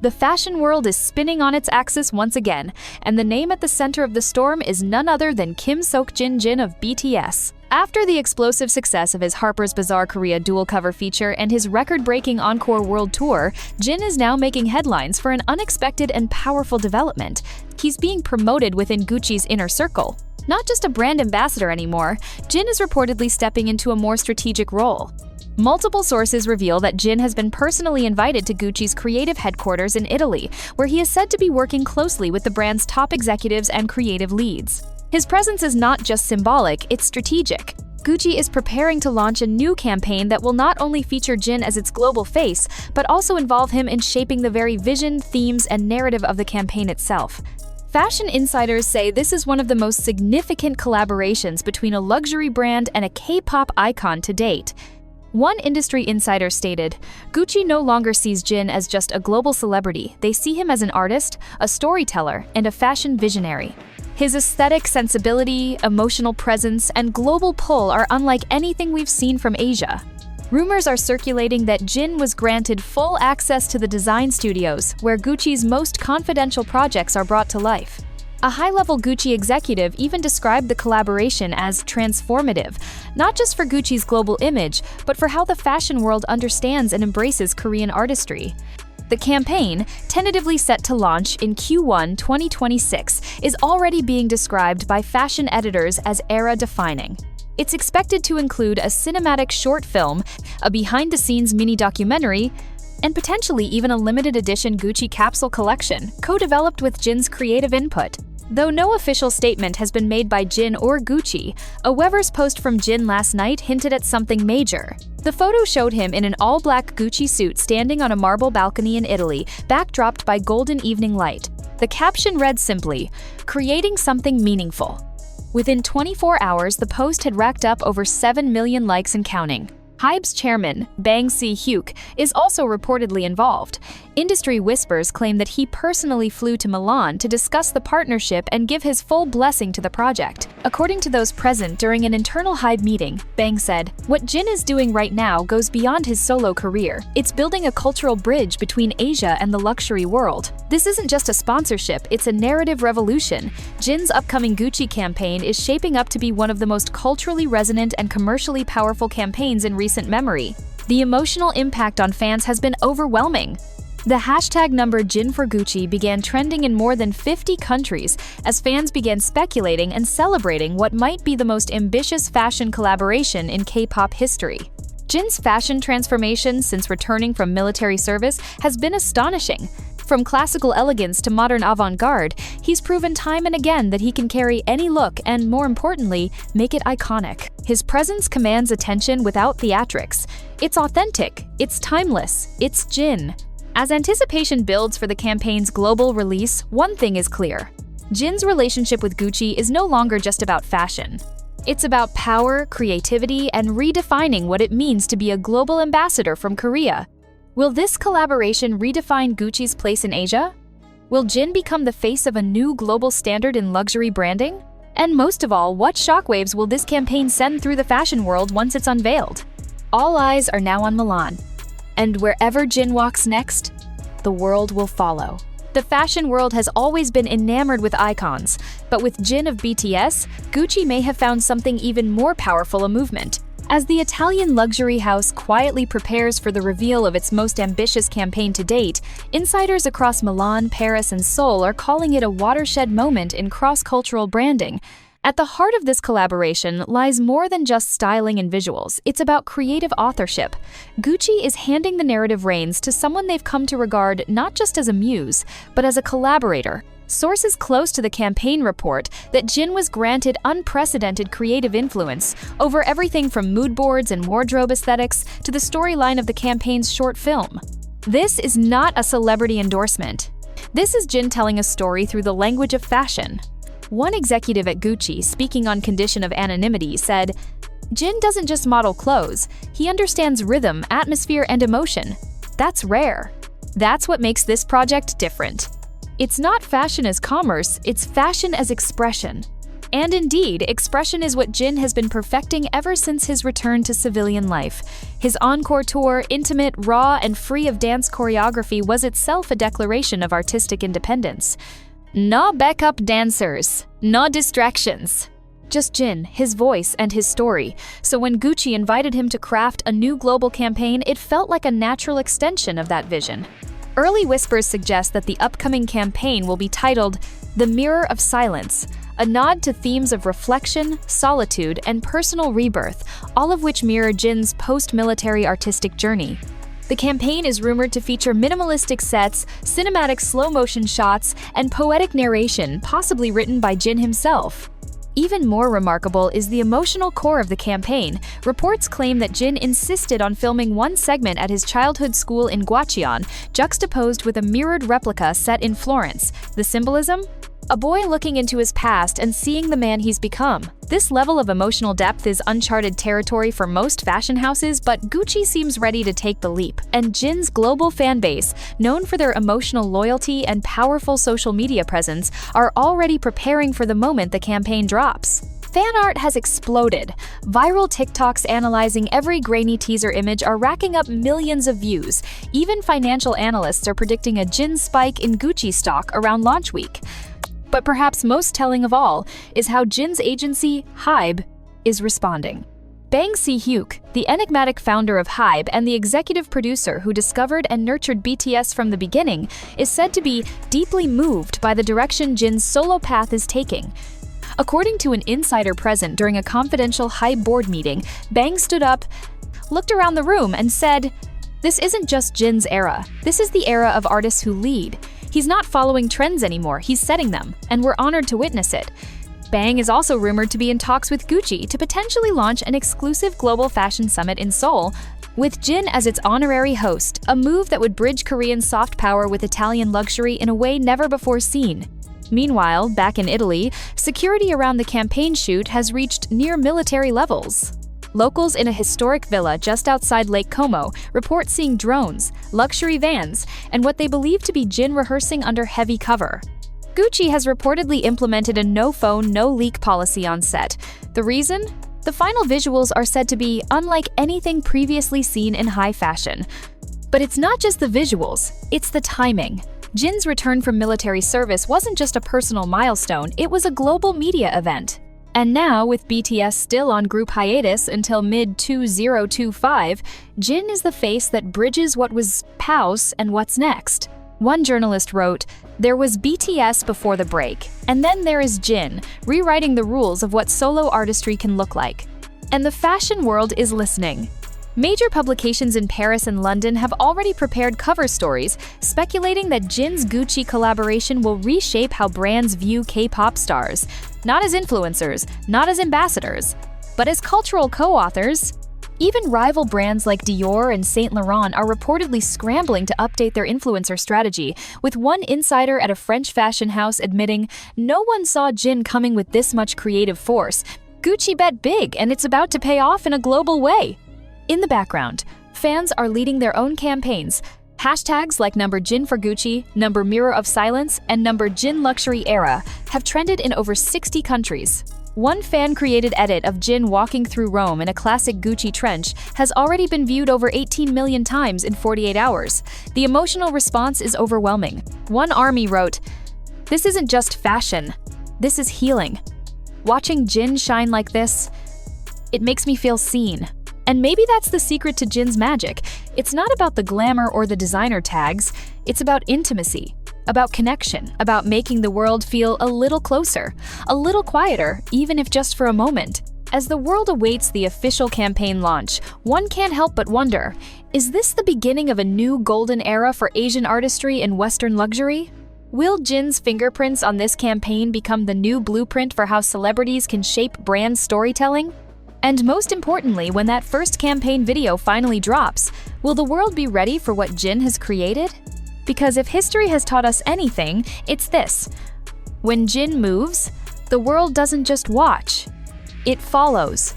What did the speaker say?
The fashion world is spinning on its axis once again, and the name at the center of the storm is none other than Seokjin Jin of BTS. After the explosive success of his Harper's Bazaar Korea dual cover feature and his record-breaking Encore World Tour, Jin is now making headlines for an unexpected and powerful development. He's being promoted within Gucci's inner circle. Not just a brand ambassador anymore, Jin is reportedly stepping into a more strategic role. Multiple sources reveal that Jin has been personally invited to Gucci's creative headquarters in Italy, where he is said to be working closely with the brand's top executives and creative leads. His presence is not just symbolic, it's strategic. Gucci is preparing to launch a new campaign that will not only feature Jin as its global face, but also involve him in shaping the very vision, themes, and narrative of the campaign itself. Fashion insiders say this is one of the most significant collaborations between a luxury brand and a K-pop icon to date. One industry insider stated, "Gucci no longer sees Jin as just a global celebrity. They see him as an artist, a storyteller, and a fashion visionary. His aesthetic sensibility, emotional presence, and global pull are unlike anything we've seen from Asia." Rumors are circulating that Jin was granted full access to the design studios, where Gucci's most confidential projects are brought to life. A high-level Gucci executive even described the collaboration as transformative, not just for Gucci's global image, but for how the fashion world understands and embraces Korean artistry. The campaign, tentatively set to launch in Q1 2026, is already being described by fashion editors as era-defining. It's expected to include a cinematic short film, a behind-the-scenes mini-documentary, and potentially even a limited edition Gucci capsule collection, co-developed with Jin's creative input. Though no official statement has been made by Jin or Gucci, a Weverse post from Jin last night hinted at something major. The photo showed him in an all-black Gucci suit standing on a marble balcony in Italy, backdropped by golden evening light. The caption read simply, "Creating something meaningful." Within 24 hours, the post had racked up over 7 million likes and counting. Hybe's chairman, Bang Si-hyuk, is also reportedly involved. Industry whispers claim that he personally flew to Milan to discuss the partnership and give his full blessing to the project. According to those present during an internal Hybe meeting, Bang said, "What Jin is doing right now goes beyond his solo career. It's building a cultural bridge between Asia and the luxury world. This isn't just a sponsorship, it's a narrative revolution. Jin's upcoming Gucci campaign is shaping up to be one of the most culturally resonant and commercially powerful campaigns in recent memory. The emotional impact on fans has been overwhelming." The hashtag number #JinForGucci began trending in more than 50 countries as fans began speculating and celebrating what might be the most ambitious fashion collaboration in K-pop history. Jin's fashion transformation since returning from military service has been astonishing. From classical elegance to modern avant-garde, he's proven time and again that he can carry any look and, more importantly, make it iconic. His presence commands attention without theatrics. It's authentic, it's timeless, it's Jin. As anticipation builds for the campaign's global release, one thing is clear. Jin's relationship with Gucci is no longer just about fashion. It's about power, creativity, and redefining what it means to be a global ambassador from Korea. Will this collaboration redefine Gucci's place in Asia? Will Jin become the face of a new global standard in luxury branding? And most of all, what shockwaves will this campaign send through the fashion world once it's unveiled? All eyes are now on Milan. And wherever Jin walks next, the world will follow. The fashion world has always been enamored with icons, but with Jin of BTS, Gucci may have found something even more powerful, a movement. As the Italian luxury house quietly prepares for the reveal of its most ambitious campaign to date, insiders across Milan, Paris, and Seoul are calling it a watershed moment in cross-cultural branding. At the heart of this collaboration lies more than just styling and visuals. It's about creative authorship. Gucci is handing the narrative reins to someone they've come to regard not just as a muse, but as a collaborator. Sources close to the campaign report that Jin was granted unprecedented creative influence over everything from mood boards and wardrobe aesthetics to the storyline of the campaign's short film. This is not a celebrity endorsement. This is Jin telling a story through the language of fashion. One executive at Gucci, speaking on condition of anonymity, said, "Jin doesn't just model clothes, he understands rhythm, atmosphere, and emotion. That's rare. That's what makes this project different. It's not fashion as commerce, it's fashion as expression." And indeed, expression is what Jin has been perfecting ever since his return to civilian life. His encore tour, intimate, raw, and free of dance choreography, was itself a declaration of artistic independence. No backup dancers, no distractions. Just Jin, his voice, and his story. So when Gucci invited him to craft a new global campaign, it felt like a natural extension of that vision. Early whispers suggest that the upcoming campaign will be titled The Mirror of Silence, a nod to themes of reflection, solitude, and personal rebirth, all of which mirror Jin's post-military artistic journey. The campaign is rumored to feature minimalistic sets, cinematic slow-motion shots, and poetic narration, possibly written by Jin himself. Even more remarkable is the emotional core of the campaign. Reports claim that Jin insisted on filming one segment at his childhood school in Gwacheon, juxtaposed with a mirrored replica set in Florence. The symbolism? A boy looking into his past and seeing the man he's become. This level of emotional depth is uncharted territory for most fashion houses, but Gucci seems ready to take the leap. And Jin's global fan base, known for their emotional loyalty and powerful social media presence, are already preparing for the moment the campaign drops. Fan art has exploded. Viral TikToks analyzing every grainy teaser image are racking up millions of views. Even financial analysts are predicting a Jin spike in Gucci stock around launch week. But perhaps most telling of all is how Jin's agency, HYBE, is responding. Bang Si-hyuk, the enigmatic founder of HYBE and the executive producer who discovered and nurtured BTS from the beginning, is said to be deeply moved by the direction Jin's solo path is taking. According to an insider present during a confidential HYBE board meeting, Bang stood up, looked around the room, and said, "This isn't just Jin's era. This is the era of artists who lead. He's not following trends anymore, he's setting them, and we're honored to witness it." Bang is also rumored to be in talks with Gucci to potentially launch an exclusive global fashion summit in Seoul, with Jin as its honorary host, a move that would bridge Korean soft power with Italian luxury in a way never before seen. Meanwhile, back in Italy, security around the campaign shoot has reached near military levels. Locals in a historic villa just outside Lake Como report seeing drones, luxury vans, and what they believe to be Jin rehearsing under heavy cover. Gucci has reportedly implemented a no-phone, no-leak policy on set. The reason? The final visuals are said to be unlike anything previously seen in high fashion. But it's not just the visuals, it's the timing. Jin's return from military service wasn't just a personal milestone, it was a global media event. And now, with BTS still on group hiatus until mid-2025, Jin is the face that bridges what was pause and what's next. One journalist wrote, "There was BTS before the break, and then there is Jin, rewriting the rules of what solo artistry can look like." And the fashion world is listening. Major publications in Paris and London have already prepared cover stories, speculating that Jin's Gucci collaboration will reshape how brands view K-pop stars, not as influencers, not as ambassadors, but as cultural co-authors. Even rival brands like Dior and Saint Laurent are reportedly scrambling to update their influencer strategy, with one insider at a French fashion house admitting, "No one saw Jin coming with this much creative force. Gucci bet big, and it's about to pay off in a global way." In the background, fans are leading their own campaigns. Hashtags like #Jin for Gucci, #Mirror of Silence, and #Jin Luxury Era have trended in over 60 countries. One fan-created edit of Jin walking through Rome in a classic Gucci trench has already been viewed over 18 million times in 48 hours. The emotional response is overwhelming. One army wrote, "This isn't just fashion, this is healing. Watching Jin shine like this, it makes me feel seen." And maybe that's the secret to Jin's magic. It's not about the glamour or the designer tags, it's about intimacy, about connection, about making the world feel a little closer, a little quieter, even if just for a moment. As the world awaits the official campaign launch, one can't help but wonder, is this the beginning of a new golden era for Asian artistry and Western luxury? Will Jin's fingerprints on this campaign become the new blueprint for how celebrities can shape brand storytelling? And most importantly, when that first campaign video finally drops, will the world be ready for what Jin has created? Because if history has taught us anything, it's this. When Jin moves, the world doesn't just watch, it follows.